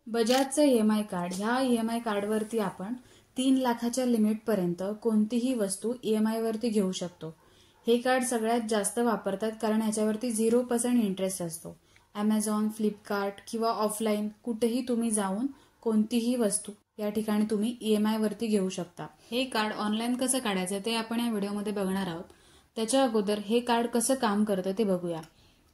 बजाजचं EMI card, ह्या EMI कार्डवरती आपण 3 लाखाच्या लिमिटपर्यंत कोणतीही वस्तू EMI वरती घेऊ शकतो। हे कार्ड सगळ्यात जास्त वापरतात कारण ह्याच्यावरती 0% इंटरेस्ट असतो। Amazon, फ्लिपकार्ट किंवा ऑफलाईन कुठेही तुम्ही जाऊन कोणतीही वस्तू या ठिकाणी तुम्ही EMI वरती घेऊ शकता। हे कार्ड ऑनलाईन कसं काढायचं ते आपण या व्हिडिओमध्ये बघणार आहोत। त्याच्या अगोदर हे कार्ड कसं काम करतं ते बघूया।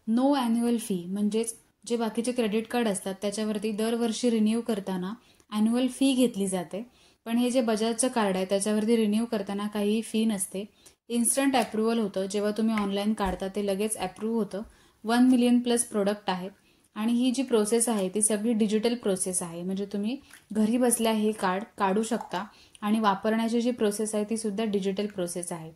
नो ॲन्युअल फी म्हणजेच जे बाकीचे क्रेडिट कार्ड असतात त्याच्यावरती दरवर्षी रिन्यू करताना ॲन्युअल फी घेतली जाते, पण हे जे बजाजचं कार्ड आहे त्याच्यावरती रिन्यू करताना काही फी नसते। इन्स्टंट अप्रूव्हल होतं, जेव्हा तुम्ही ऑनलाईन काढता ते लगेच अप्रूव्ह होतं। 1 मिलियन प्लस प्रोडक्ट आहेत आणि ही जी प्रोसेस आहे ती सगळी डिजिटल प्रोसेस आहे, म्हणजे तुम्ही घरी बसल्या हे कार्ड काढू शकता आणि वापरण्याची जी प्रोसेस आहे ती सुद्धा डिजिटल प्रोसेस आहे।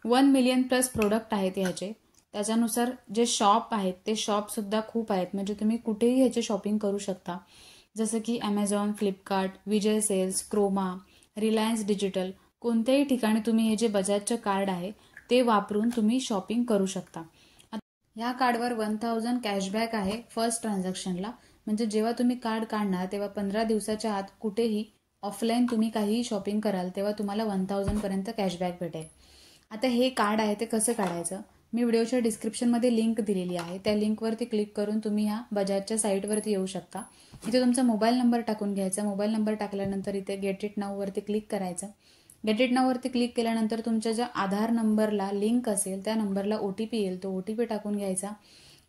1 मिलियन प्लस प्रोडक्ट आहेत ह्याचे। त्याच्यानुसार जे शॉप आहेत ते शॉप सुद्धा खूप आहेत, म्हणजे तुम्ही कुठेही ह्याचे शॉपिंग करू शकता, जसं की Amazon, फ्लिपकार्ट, विजय सेल्स, क्रोमा, रिलायन्स डिजिटल, कोणत्याही ठिकाणी तुम्ही हे जे बजाजचं कार्ड आहे ते वापरून तुम्ही शॉपिंग करू शकता। या कार्डवर 1000 कॅशबॅक आहे फर्स्ट ट्रान्झॅक्शनला, म्हणजे जेव्हा तुम्ही कार्ड काढणार तेव्हा 15 दिवसाच्या आत कुठेही ऑफलाईन तुम्ही काहीही शॉपिंग कराल तेव्हा तुम्हाला 1000 पर्यंत कॅशबॅक भेटेल। आता हे कार्ड आहे ते कसं काढायचं, मी व्हिडिओच्या डिस्क्रिप्शनमध्ये लिंक दिलेली आहे, त्या लिंकवरती क्लिक करून तुम्ही ह्या बजाजच्या साईटवरती येऊ शकता। इथे तुमचा मोबाईल नंबर टाकून घ्यायचा। मोबाईल नंबर टाकल्यानंतर इथे गेट इट नाऊ वरती क्लिक करायचं। गेट इट नाऊ वरती क्लिक केल्यानंतर तुमच्या ज्या आधार नंबरला लिंक असेल त्या नंबरला OTP येईल, तो OTP टाकून घ्यायचा।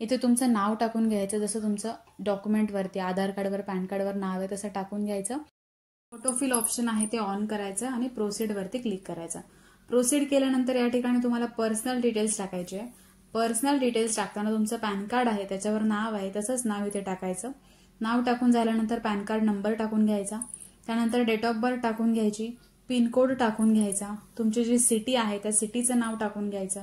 इथे तुमचं नाव टाकून घ्यायचं, जसं तुमचं डॉक्युमेंटवरती आधार कार्डवर पॅन कार्डवर नाव आहे तसं टाकून घ्यायचं। ऑटोफिल ऑप्शन आहे ते ऑन करायचं आणि प्रोसीड वरती क्लिक करायचं। प्रोसीड केल्यानंतर या ठिकाणी तुम्हाला पर्सनल डिटेल्स टाकायचे आहे। पर्सनल डिटेल्स टाकताना तुमचं पॅन कार्ड आहे त्याच्यावर नाव आहे तसंच नाव इथे टाकायचं। नाव टाकून झाल्यानंतर पॅन कार्ड नंबर टाकून घ्यायचा, त्यानंतर डेट ऑफ बर्थ टाकून घ्यायची, पिनकोड टाकून घ्यायचा, तुमची जी सिटी आहे त्या सिटीचं नाव टाकून घ्यायचं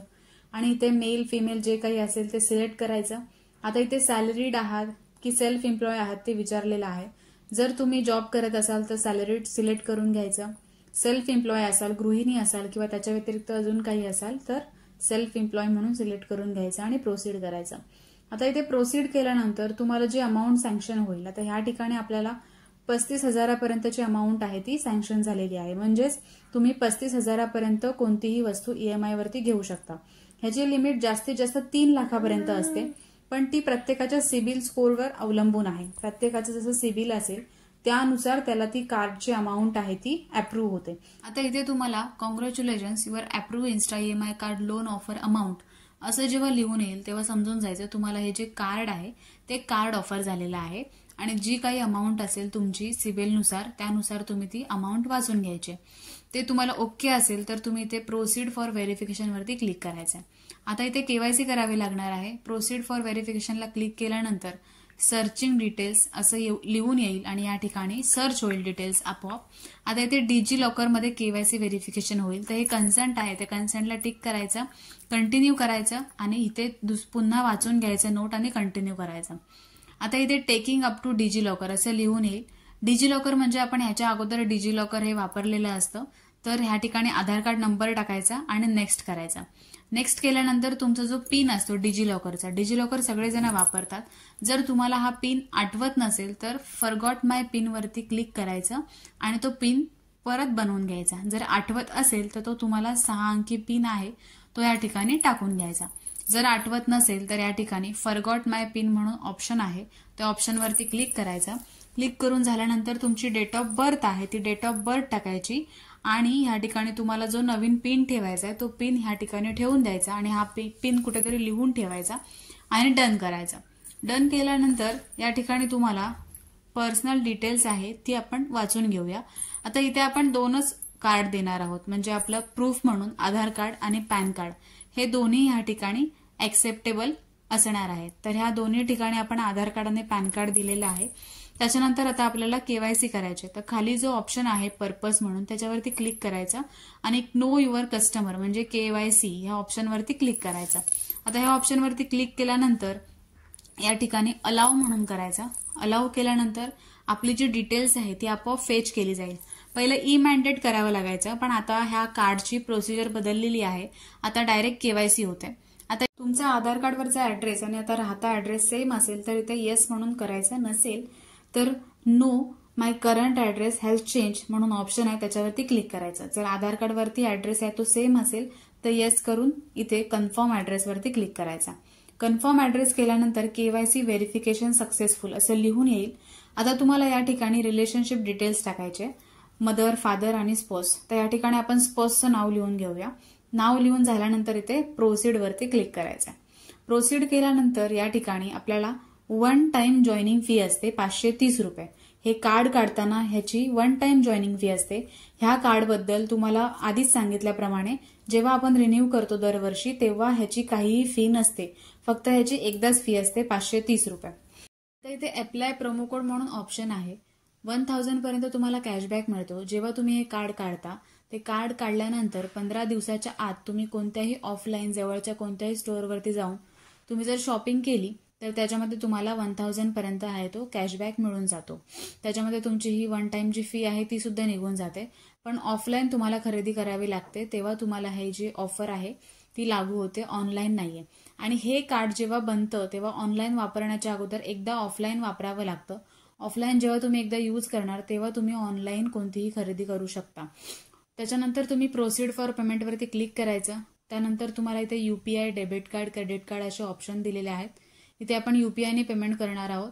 आणि इथे मेल फिमेल जे काही असेल ते सिलेक्ट करायचं। आता इथे सॅलरीड आहात की सेल्फ एम्प्लॉय आहात ते विचारलेलं आहे। जर तुम्ही जॉब करत असाल तर सॅलरीड सिलेक्ट करून घ्यायचं। सेल्फ एम्प्लॉय असाल, गृहिणी असाल किंवा त्याच्या व्यतिरिक्त अजून काही असाल तर सेल्फ एम्प्लॉय म्हणून सिलेक्ट करून घ्यायचं आणि प्रोसीड करायचं। आता इथे प्रोसीड केल्यानंतर तुम्हाला जी अमाऊंट सँक्शन होईल, आता ह्या ठिकाणी आपल्याला 35,000 पर्यंतची अमाऊंट आहे ती सँक्शन झालेली आहे, म्हणजेच तुम्ही 35,000 पर्यंत कोणतीही वस्तू EMI वरती घेऊ शकता। ह्याची लिमिट जास्तीत जास्त 3 लाखापर्यंत असते, पण ती प्रत्येकाच्या सिबिल स्कोरवर अवलंबून आहे। प्रत्येकाचं जसं सिबिल असेल त्यानुसार त्याला ती कार्डची अमाऊंट आहे ती अप्रूव्ह होते। आता इथे तुम्हाला congratulations your approve Insta EMI card loan offer amount असं जेव्हा लिहून येईल तेव्हा समजून जायचं तुम्हाला हे जे कार्ड आहे ते कार्ड ऑफर झालेलं आहे आणि जी काही अमाऊंट असेल तुमची सिबिलनुसार त्यानुसार तुम्ही ती अमाऊंट वाचून घ्यायची। ते तुम्हाला ओके असेल तर तुम्ही इथे प्रोसीड फॉर व्हेरिफिकेशन वरती क्लिक करायचं। आता इथे KYC करावी लागणार आहे। प्रोसीड फॉर व्हेरिफिकेशनला क्लिक केल्यानंतर सर्चिंग डिटेल्स असं लिहून येईल आणि या ठिकाणी सर्च होईल डिटेल्स आपोआप। आता इथे डिजी लॉकरमध्ये KYC व्हेरिफिकेशन होईल, तर हे कन्सेंट आहे, त्या कन्सेंटला टिक करायचं, कंटिन्यू करायचं आणि इथे पुन्हा वाचून घ्यायचं नोट आणि कंटिन्यू करायचं। आता इथे taking up to DigiLocker असं लिहून येईल। डिजी लॉकर म्हणजे आपण ह्याच्या अगोदर डिजी लॉकर हे वापरलेलं असतं, तर ह्या ठिकाणी आधार कार्ड नंबर टाकायचा आणि नेक्स्ट करायचा। नेक्स्ट केल्यानंतर तुमचा जो पिन असतो डिजी लॉकर सगळेजण वापरतात। जर तुम्हाला हा पिन आठवत नसेल तर फॉरगॉट माय पिन वरती क्लिक करायचं आणि तो पिन परत बनवून घ्यायचा। जर आठवत असेल तर तो तुम्हाला 6 अंकी पिन आहे तो या ठिकाणी टाकून घ्यायचा। जर आठवत नसेल तर या ठिकाणी फॉरगॉट माय पिन म्हणून ऑप्शन आहे, त्या ऑप्शनवरती क्लिक करायचं। क्लिक करून झाल्यानंतर तुमची डेट ऑफ बर्थ आहे ती डेट ऑफ बर्थ टाकायची आणि ह्या ठिकाणी तुम्हाला जो नवीन पिन ठेवायचा आहे तो पिन ह्या ठिकाणी ठेवून द्यायचा आणि हा पिन कुठेतरी लिहून ठेवायचा आणि डन करायचा। डन केल्यानंतर या ठिकाणी तुम्हाला पर्सनल डिटेल्स आहे ती आपण वाचून घेऊया। आता इथे आपण 2च कार्ड देणार आहोत, म्हणजे आपलं प्रूफ म्हणून आधार कार्ड आणि पॅन कार्ड हे दोन्ही ह्या ठिकाणी ऍक्सेप्टेबल असणार आहेत। तर ह्या दोन्ही ठिकाणी आपण आधार कार्ड आणि पॅन कार्ड दिलेलं आहे। त्याच्यानंतर आता आपल्याला KYC करायचे, तर खाली जो ऑप्शन आहे पर्पज म्हणून त्याच्यावरती क्लिक करायचा आणि नो युअर कस्टमर म्हणजे KYC ह्या ऑप्शनवरती क्लिक करायचा। आता ह्या ऑप्शनवरती क्लिक केल्यानंतर या ठिकाणी अलाव म्हणून करायचा। अलाव केल्यानंतर आपली जी डिटेल्स आहे ती आपोआप फेच केली जाईल। पहिलं ई-मॅन्डेट करावं लागायचं, पण आता ह्या कार्डची प्रोसिजर बदललेली आहे, आता डायरेक्ट KYC होते। आता तुमचा आधार कार्डवरचा ऍड्रेस आणि आता राहता ऍड्रेस सेम असेल तर इथे येस म्हणून करायचं, नसेल तर no my current address has change म्हणून ऑप्शन आहे, त्याच्यावरती क्लिक करायचं. जर आधार कार्डवरती ऍड्रेस आहे तो सेम असेल तर येस करून इथे कन्फर्म ऍड्रेसवरती क्लिक करायचा. कन्फर्म ऍड्रेस केल्यानंतर केवायसी व्हेरिफिकेशन सक्सेसफुल असं लिहून येईल. आता तुम्हाला या ठिकाणी रिलेशनशिप डिटेल्स टाकायचे, मदर, फादर आणि स्पोस. तर या ठिकाणी आपण स्पोसचं नाव लिहून घेऊया. नाव लिहून झाल्यानंतर इथे प्रोसीड वरती क्लिक करायचं. प्रोसीड केल्यानंतर या ठिकाणी आपल्याला वन टाइम जॉईनिंग फी असते 530 रुपये. हे कार्ड काढताना ह्याची वन टाइम जॉईनिंग फी असते. ह्या कार्डबद्दल तुम्हाला आधीच सांगितल्याप्रमाणे जेव्हा आपण रिन्यू करतो दरवर्षी तेव्हा ह्याची काहीही फी नसते, फक्त ह्याची एकदाच फी असते 530 रुपये. तर इथे अप्लाय प्रोमो कोड म्हणून ऑप्शन आहे. 1000 पर्यंत तुम्हाला कॅशबॅक मिळतो जेव्हा तुम्ही हे कार्ड काढता. ते कार्ड काढल्यानंतर 15 दिवसाच्या आत तुम्ही कोणत्याही ऑफलाईन जवळच्या कोणत्याही स्टोअरवरती जाऊन तुम्ही जर शॉपिंग केली तर त्याच्यामध्ये तुम्हाला 1000 पर्यंत आहे तो कॅशबॅक मिळून जातो. त्याच्यामध्ये तुमची ही वन टाइम जी फी आहे ती सुद्धा निघून जाते. पण ऑफलाईन तुम्हाला खरेदी करावी लागते तेव्हा तुम्हाला हे जी ऑफर आहे ती लागू होते, ऑनलाईन नाहीये. आणि हे कार्ड जेव्हा बनतं तेव्हा ऑनलाईन वापरण्याच्या अगोदर एकदा ऑफलाईन वापरावं लागतं. ऑफलाईन जेव्हा तुम्ही एकदा यूज करणार तेव्हा तुम्ही ऑनलाईन कोणतीही खरेदी करू शकता. त्याच्यानंतर तुम्ही प्रोसीड फॉर पेमेंटवरती क्लिक करायचं. त्यानंतर तुम्हाला इथे UPI, debit card, credit card असे ऑप्शन दिलेले आहेत. इथे आपण UPIने पेमेंट करणार आहोत.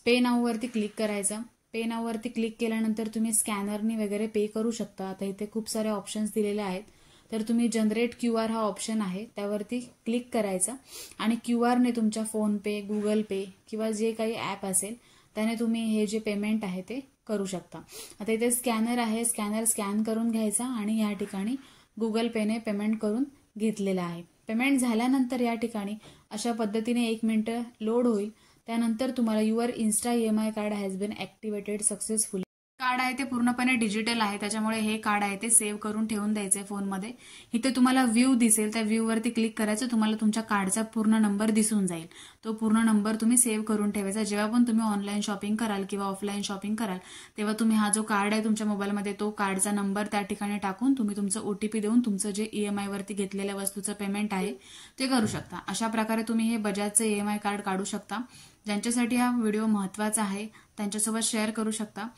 पे नाऊवरती क्लिक करायचं. पे नाऊवरती क्लिक केल्यानंतर तुम्ही स्कॅनरनी वगैरे पे करू शकता. आता इथे खूप सारे ऑप्शन्स दिलेले आहेत. तर तुम्ही जनरेट QR हा ऑप्शन आहे त्यावरती क्लिक करायचा आणि QRने तुमच्या फोनपे, गुगल पे किंवा जे काही ॲप असेल त्याने तुम्ही हे जे पेमेंट आहे ते करू शकता. आता इथे स्कॅनर आहे, स्कॅनर स्कॅन करून घ्यायचा आणि या ठिकाणी गुगल पेने पेमेंट करून घेतलेलं आहे. पेमेंट झाल्यानंतर या ठिकाणी अशा पद्धतीने 1 मिनिट लोड होईल. त्यानंतर तुम्हाला your Insta EMI card has been activated successfully. Card आहे ते पूर्णपणे डिजिटल आहे त्याच्यामुळे हे कार्ड आहे ते सेव्ह करून ठेवून द्यायचे फोनमध्ये. इथे तुम्हाला व्ह्यू दिसेल, त्या व्ह्यू वरती क्लिक करायचं. तुम्हाला तुमच्या कार्डचा पूर्ण नंबर दिसून जाईल. तो पूर्ण नंबर तुम्ही सेव्ह करून ठेवायचा. जेव्हा पण तुम्ही ऑनलाईन शॉपिंग कराल किंवा ऑफलाईन शॉपिंग कराल तेव्हा तुम्ही हा जो कार्ड आहे तुमच्या मोबाईलमध्ये तो कार्डचा नंबर त्या ठिकाणी टाकून तुम्ही तुमचं OTP देऊन तुमचं जे EMI वरती घेतलेल्या वस्तूचं पेमेंट आहे ते करू शकता. अशा प्रकारे तुम्ही हे बजाजचं EMI कार्ड काढू शकता. ज्यांच्यासाठी हा व्हिडिओ महत्त्वाचा आहे त्यांच्यासोबत शेअर करू शकता.